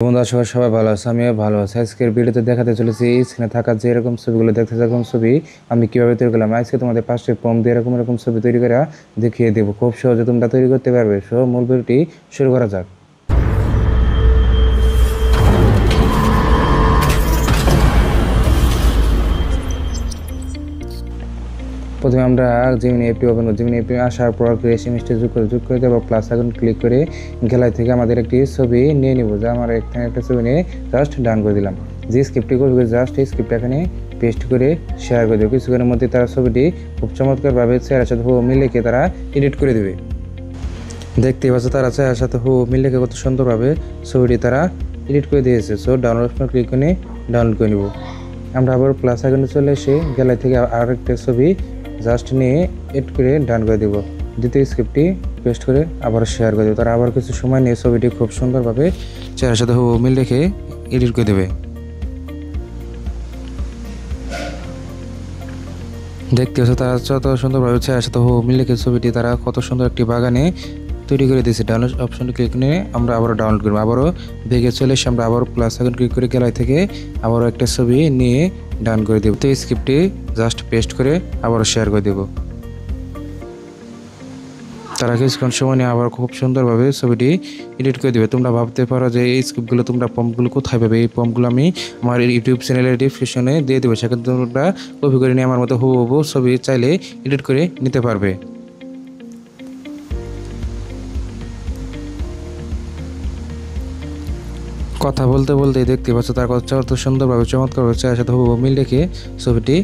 বন্ধুরা সবাই ভালো আছে, আমিও ভালো আছি। আজকের ভিডিওতে দেখাতে চলেছি স্ক্রিনে থাকা যে এরকম ছবিগুলো দেখতে এরকম ছবি আমি কিভাবে তৈরি করলাম। আজকে তোমাদের 5টি প্রম্পট দিয়ে এরকম ছবি তৈরি করে দেখিয়ে দেবো। খুব সহজে তোমরা তৈরি করতে পারবে। মূল ভিডিওটি শুরু করা যাক। প্রথমে আমরা জিমিনি অ্যাপটি ওপেন করব। জিমিনি অ্যাপে আসার পর এসএমএসটি যোগ করে দেবো। প্লাস আইকন ক্লিক করে গ্যালারি থেকে আমাদের একটি ছবি নিয়ে নিব। যা আমার এখানে একটা ছবি নিয়ে জাস্ট ডান করে দিলাম। যে স্ক্রিপ্টটি করবে জাস্ট এই স্ক্রিপ্টটা এখানে পেস্ট করে শেয়ার করে দেবো। কিছুক্ষণের মধ্যে তারা ছবিটি খুব চমৎকারভাবে চেহারার সাথে মিল রেখে তারা এডিট করে দেবে। দেখতেই পাচ্ছ তারা চেহারার সাথে মিল রেখে কত সুন্দরভাবে ছবিটি তারা এডিট করে দিয়েছে। ডাউনলোড অপশন ক্লিক করে ডাউনলোড করে নেব। আমরা আবার প্লাস আইকনে চলে এসে গ্যালারি থেকে আরেকটা ছবি জাস্ট নিয়ে এড করে ডান করে দেব। দ্বিতীয় স্ক্রিপ্টটি পেস্ট করে আবার শেয়ার করে দেবো। তারা আবার কিছু সময় নিয়ে ছবিটি খুব সুন্দরভাবে চেহারার সাথে মিল রেখে এডিট করে দেবে। দেখতে পাচ্ছ তারা যত সুন্দরভাবে চেহারার সাথে মিল রেখে ছবিটি তারা কত সুন্দর একটি বাগানে তৈরি করে দিয়েছে। ডাউনলোড অপশনে ক্লিক করে আমরা আবারও ডাউনলোড করবো। আবারও বেগে চলে এসে আমরা আবার প্লাস আইকন ক্লিক করে গ্যালারি থেকে আবারও একটা ছবি নিয়ে ডান করে দেবো। তো এই স্ক্রিপ্টটি জাস্ট পেস্ট করে আবারও শেয়ার করে দেবো। তারা কিছুক্ষণ সময় নিয়ে আবার খুব সুন্দরভাবে ছবিটি এডিট করে দেবে। তোমরা ভাবতে পারো যে এই স্ক্রিপ্টগুলো তোমরা প্রম্পটগুলো কোথায় পাবে। এই প্রম্পটগুলো আমি আমার ইউটিউব চ্যানেলের ডিসক্রিপশনে দিয়ে দেবো। সেখানে তোমরা কপি করে নিয়ে আমার মতো হুবহু ছবি চাইলে এডিট করে নিতে পারবে। কথা বলতে বলতে দেখতে পাচ্ছ তার কত সুন্দরভাবে চমৎকারভাবে চেহারার সাথে হুবহু মিল রেখে ছবিটি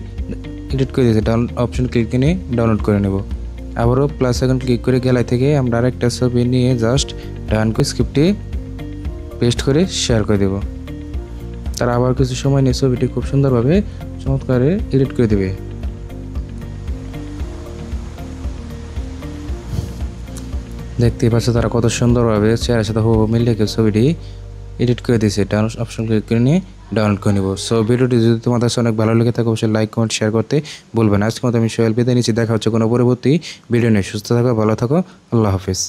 এডিট করে দিয়েছে। ডাউনলোড অপশন ক্লিক করে ডাউনলোড করে নেব। আবারও প্লাস আইকন ক্লিক করে গ্যালারি থেকে আমরা আরেকটা ছবি নিয়ে জাস্ট ডান করে স্ক্রিপ্টটি পেস্ট করে শেয়ার করে দেব। তারা আবার কিছু সময় নিয়ে ছবিটি খুব সুন্দরভাবে চমৎকারে এডিট করে দেবে। দেখতেই পাচ্ছ তারা কত সুন্দরভাবে চেহারার সাথে হুবহু মিল রেখে ছবিটি এডিট করে দিয়েছে। ডাউনলোড অপশন ক্লিক করে নিয়ে ডাউনলোড করে নেব। ভিডিওটি যদি তোমাদের কাছে অনেক ভালো লেগে থাকে অবশ্যই লাইক কমেন্ট শেয়ার করতে বলবেন। আজকের মতো আমি সোহেল বিদায় নিচ্ছি। দেখা হচ্ছে কোনো পরবর্তী ভিডিও নিয়ে। সুস্থ থাকো, ভালো থাকো, আল্লাহ হাফিজ।